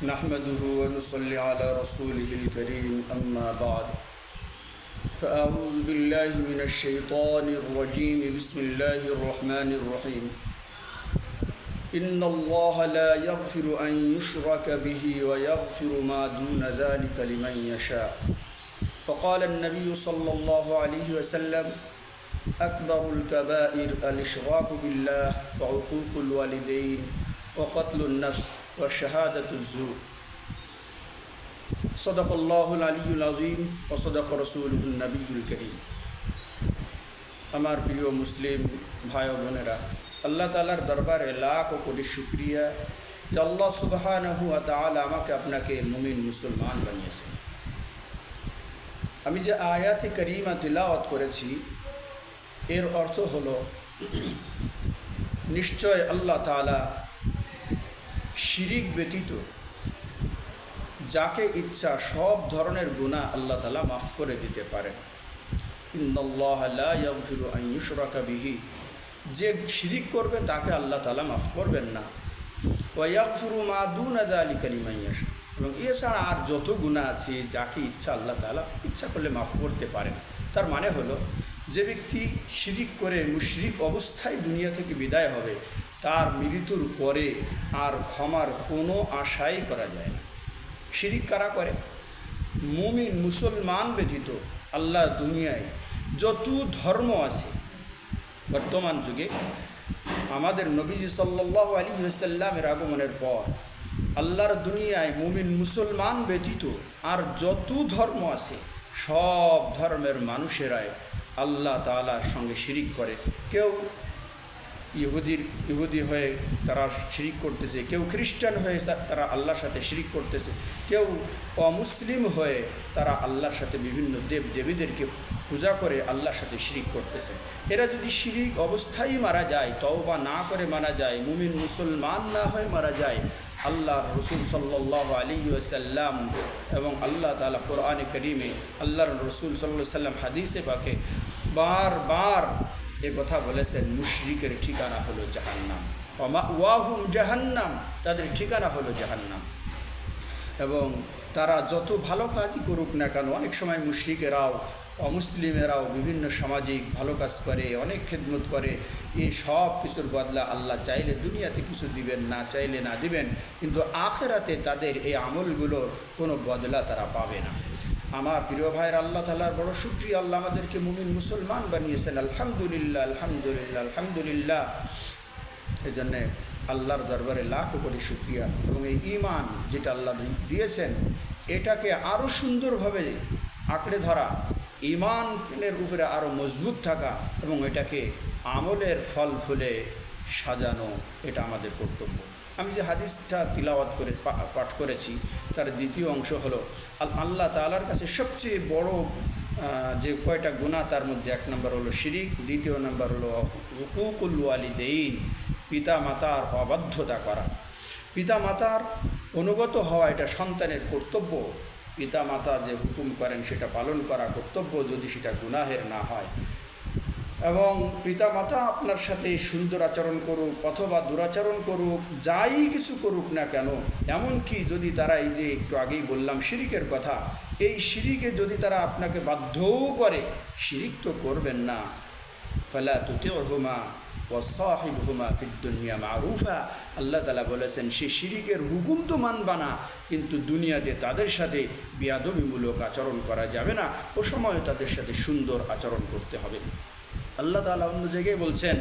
نحمده ونصلي على رسوله الكريم أما بعد فأعوذ بالله من الشيطان الرجيم بسم الله الرحمن الرحيم إن الله لا يغفر أن يشرك به ويغفر ما دون ذلك لمن يشاء فقال النبي صلى الله عليه وسلم أكبر الكبائر الإشراك بالله وعقوق الوالدين وقتل النفس وشهادة الزور صدق الله العلي العظيم وصدق رسوله النبي الكريم আমার প্রিয় মুসলিম ভাই ও বোনেরা, আল্লাহ তাআলার দরবারে লাখ কোটি শুকরিয়া যে আল্লাহ সুবহানাহু ওয়া তাআলা আমাকে আপনাকে মুমিন মুসলমান বানিয়েছেন। আমি যে আয়াতে কারিমা তিলাওয়াত করেছি এর অর্থ হলো নিশ্চয় আল্লাহ তাআলা শিরিক ব্যতীত যাকে ইচ্ছা সব ধরনের গুনাহ আল্লাহ তাআলা মাফ করে দিতে পারেন। ইন্নাল্লাহা লা ইয়াগফিরু আন ইউশরাকা বিহি, যে শিরিক করবে তাকে আল্লাহ তাআলা মাফ করবেন না। ওয়া ইয়াগফিরু মা দুনা যালিকা লিমান ইয়াশা, এবং এছাড়া আর যত গুনাহ আছে যাকে ইচ্ছা আল্লাহ তাআলা ইচ্ছা করলে মাফ করতে পারেন। তার মানে হলো যে ব্যক্তি শিরিক করে মুশরিক অবস্থায় দুনিয়া থেকে বিদায় হবে তার মৃত্যুর পরে আর ক্ষমার কোনো আশাই করা যায় না। শিরিক কারা করে? মুমিন মুসলমান ব্যতীত আল্লাহ দুনিয়ায় যত ধর্ম আছে, বর্তমান যুগে আমাদের নবীজি সাল্লাল্লাহু আলাইহি ওয়াসাল্লামের আগমনের পর আল্লাহর দুনিয়ায় মুমিন মুসলমান ব্যতীত আর যত ধর্ম আছে সব ধর্মের মানুষেরাই আল্লাহ তাআলার সঙ্গে শিরিক করে। কেউ ইহুদি হয়ে তারা শিরিক করতেছে, কেউ খ্রিস্টান হয়ে তারা আল্লাহর সাথে শিরিক করতেছে, কেউ অমুসলিম হয়ে তারা আল্লাহর সাথে বিভিন্ন দেব দেবীদেরকে পূজা করে আল্লাহর সাথে শিরিক করতেছে। এরা যদি শিরিক অবস্থায় মারা যায়, তওবা না করে মারা যায়, মুমিন মুসলমান না হয়ে মারা যায়, আল্লাহর রসুল সাল্লাল্লাহু আলাইহি ওয়াসাল্লাম এবং আল্লাহ তাআলা কোরআনে কারীমে আল্লাহর রসুল সাল্লাল্লাহু আলাইহি ওয়াসাল্লাম হাদিসে পাকে বারবার এ কথা বলেছেন, মুশরিকের ঠিকানা হলো জাহান্নাম, ওয়া মাওয়াহুম জাহান্নাম, তাদের ঠিকানা হলো জাহান্নাম। এবং তারা যত ভালো কাজই করুক না কেন, অনেক সময় মুশরিকেরাও অমুসলিমেরাও বিভিন্ন সামাজিক ভালো কাজ করে, অনেক খেদমত করে, এই সব কিছুর বদলা আল্লাহ চাইলে দুনিয়াতে কিছু দিবেন, না চাইলে না দিবেন, কিন্তু আখিরাতে তাদের এই আমলগুলোর কোনো বদলা তারা পাবে না। আমার প্রিয় ভাইয়ের, আল্লাহ তাআলার বড় শুকরিয়া, আল্লাহ আমাদেরকে মুমিন মুসলমান বানিয়েছেন। আলহামদুলিল্লাহ, আলহামদুলিল্লাহ, আলহামদুলিল্লাহ। এই জন্যে আল্লাহর দরবারে লাখ কোটি শুকরিয়া। এবং এই ঈমান যেটা আল্লাহ দিয়েছেন এটাকে আরও সুন্দরভাবে আঁকড়ে ধরা, ঈমানের উপরে আরও মজবুত থাকা এবং এটাকে আমলের ফল ফুলে সাজানো, এটা আমাদের কর্তব্য। আমি যে হাদিসটা তিলাওয়াত করে পাঠ করেছি তার দ্বিতীয় অংশ হলো আল্লাহ তাআলার কাছে সবচেয়ে বড় যে কয়টা গুনাহ তার মধ্যে এক নম্বর হলো শিরিক, দ্বিতীয় নম্বর হলো হুকুকুল ওয়ালিদাইন, পিতা মাতার অবাধ্যতা করা। পিতা মাতার অনুগত হওয়া এটা সন্তানের কর্তব্য। পিতা মাতা যে হুকুম করেন সেটা পালন করা কর্তব্য, যদি সেটা গুনাহের না হয়। এবং পিতা মাতা আপনার সাথে সুন্দর আচরণ করুক অথবা দুরাচরণ করুক, যাই কিছু করুক না কেন, এমনকি যদি তারা এই যে একটু আগেই বললাম শিরিকের কথা, এই শিরিকে যদি তারা আপনাকে বাধ্যও করে, শিরিক তো করবেন না। ফালা তুতিউহুমা ওয়া সাহিবহুমা ফিদ দুনিয়া মারুফা, আল্লাহ তাআলা বলেছেন সে শিরিকের হুকুম তো মানবা না, কিন্তু দুনিয়াতে তাদের সাথে বেয়াদবিমূলক আচরণ করা যাবে না, ও সময় তাদের সাথে সুন্দর আচরণ করতে হবে। আল্লাহ তাআলা অন্য জায়গায় বলছেন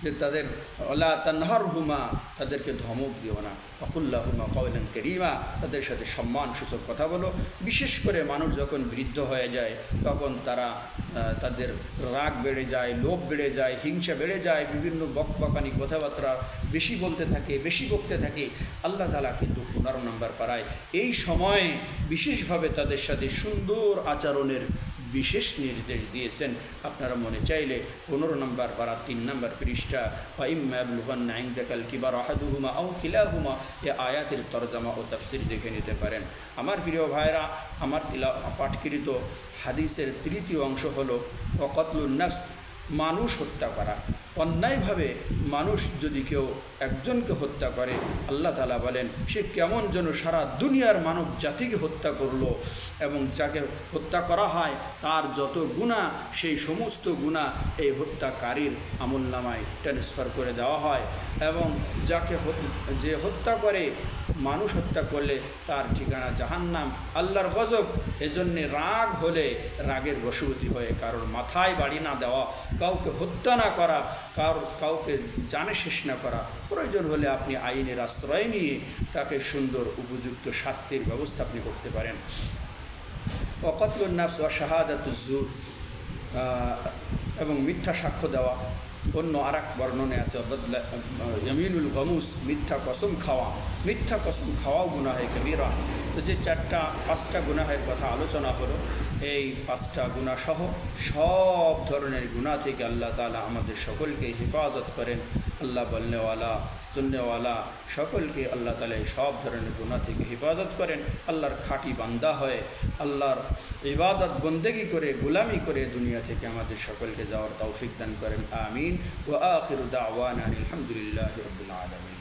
যে তাদের ওয়ালা তানহারহুমা, তাদেরকে ধমক দিও না, ওয়াকুল্লাহুমা কাওলান কারীমা, তাদের সাথে সম্মানসূচক কথা বলো। বিশেষ করে মানুষ যখন বৃদ্ধ হয়ে যায় তখন তাদের রাগ বেড়ে যায়, লোভ বেড়ে যায়, হিংসা বেড়ে যায়, বিভিন্ন বকবকানি কথাবার্তা বেশি বলতে থাকে, বেশি বকতে থাকে। আল্লাহ তাআলা কিন্তু 15 নম্বর পারায় এই সময়ে বিশেষভাবে তাদের সাথে সুন্দর আচরণের বিশেষ নির্দেশ দিয়েছেন। আপনারা মনে চাইলে 15 নম্বর পারা 3 নম্বর পৃষ্ঠা ফাইম্মা ইয়াবলুগান্না ইনদাকাল কিবার আহাদুহুমা আও কিলাহুমা, এই আয়াতের তরজমা ও তাফসীর দেখে নিতে পারেন। আমার প্রিয় ভাইরা, আমার পাঠকৃত হাদিসের তৃতীয় অংশ হলো ওয়াকাতলুন নাফস, মানুষ হত্যা করা। অন্যায়ভাবে মানুষ যদি কেউ একজনকে হত্যা করে, আল্লাহ তাআলা বলেন সে কেমন যেন সারা দুনিয়ার মানব জাতিকে হত্যা করলো, এবং যাকে হত্যা করা হয় তার যত গুনাহ সেই সমস্ত গুনাহ এই হত্যাকারীর আমলনামায় ট্রান্সফার করে দেওয়া হয়, এবং যে হত্যা করে, মানুষ হত্যা করলে তার ঠিকানা জাহান্নাম, আল্লাহর গজব। এজন্যে রাগ হলে রাগের বশবর্তী হয়ে কারোর মাথায় বাড়ি না দেওয়া, কাউকে হত্যা না করা, কাউকে জানে শেষ না করা, প্রয়োজন হলে আপনি আইনের আশ্রয় নিয়ে তাকে সুন্দর উপযুক্ত শাস্তির ব্যবস্থা আপনি করতে পারেন। ওয়াকাতলুন নাফস ওয়া শাহাদাতুজ জুর, এবং মিথ্যা সাক্ষ্য দেওয়া। অন্য আর এক বর্ণনে আছে ইয়ামিনুল গামুস, মিথ্যা কসম খাওয়া। মিথ্যা কসম খাওয়াও গুনাহে কবিরা। তো যে পাঁচটা গুনাহের কথা আলোচনা হলো, এই পাঁচটা গুনাহসহ সব ধরনের গুনাহ থেকে আল্লাহ তাআলা আমাদের সকলকে হেফাজত করেন। আল্লাহ বলনেওয়ালা সুন্নেওয়ালা সকলকে আল্লাহ তাআলা সব ধরনের গুনাহ থেকে হেফাজত করেন। আল্লাহর খাঁটি বান্দা হয়ে আল্লাহর ইবাদত বন্দেগী করে গোলামি করে দুনিয়া থেকে আমাদের সকলকে যাওয়ার তৌফিক দান করেন। আমিন। ওয়া আখিরু দাওয়ানা আলহামদুলিল্লাহি রাব্বিল আলামিন।